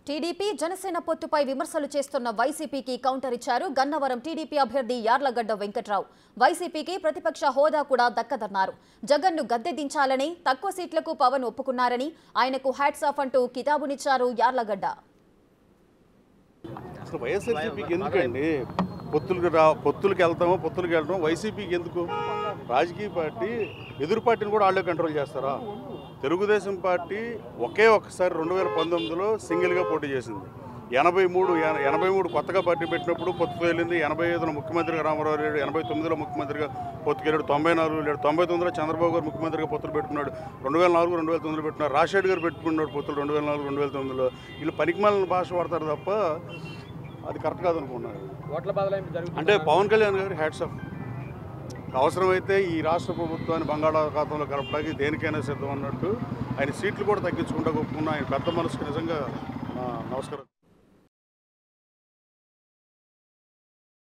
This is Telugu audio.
టీడీపీ జనసేన పొత్తుపై విమర్శలు చేస్తున్న వైసీపీకి కౌంటర్ ఇచ్చారు గన్నవరం టీడీపీ అభ్యర్థి యార్లగడ్డ వెంకట్రావు. వైసీపీకి ప్రతిపక్ష హోదా కూడా దక్కదన్నారు. జగన్ను గద్దె దించాలని, తక్కువ సీట్లకు పవన్ ఒప్పుకున్నారని ఆయనకు హ్యాట్స్ ఆఫ్ అంటూ కితాబునిచ్చారు యార్లగడ్డ. అసలు వైఎస్ఆర్సీపీకి ఎందుకండి పొత్తులకు వెళ్ళడం వైసీపీకి ఎందుకు? రాజకీయ పార్టీ ఎదురు పార్టీని కూడా వాళ్ళే కంట్రోల్ చేస్తారా? తెలుగుదేశం పార్టీ ఒక్కసారి 2019లో సింగిల్గా పోటీ చేసింది. 83 కొత్తగా పార్టీ పెట్టినప్పుడు పొత్తుకు వెళ్ళింది. 85లో ముఖ్యమంత్రిగా రామారావు లేడు, 89లో ముఖ్యమంత్రిగా పొత్తుకెళ్ళాడు, 94 లేడు, 99లో చంద్రబాబు గారు ముఖ్యమంత్రిగా పొత్తులు పెట్టుకున్నాడు, 2004 2009లో పెట్టుకున్నారు, రాజశేఖర్ గారు పెట్టుకున్నాడు పొత్తులు 2004 2009లో. వీళ్ళు పనికిమాలిన భాష వాడతారు తప్ప అది కరెక్ట్ కాదనుకున్నారు. అంటే పవన్ కళ్యాణ్ గారు హ్యాట్స్ ఆఫ్. అవసరమైతే ఈ రాష్ట్ర ప్రభుత్వాన్ని బంగాళాఖాతంలో కలపడానికి దేనికైనా సిద్ధం అన్నట్టు ఆయన సీట్లు కూడా తగ్గించుకుంటా ఒప్పుకున్న ఆయన పెద్ద మనసుకు నిజంగా నమస్కారం.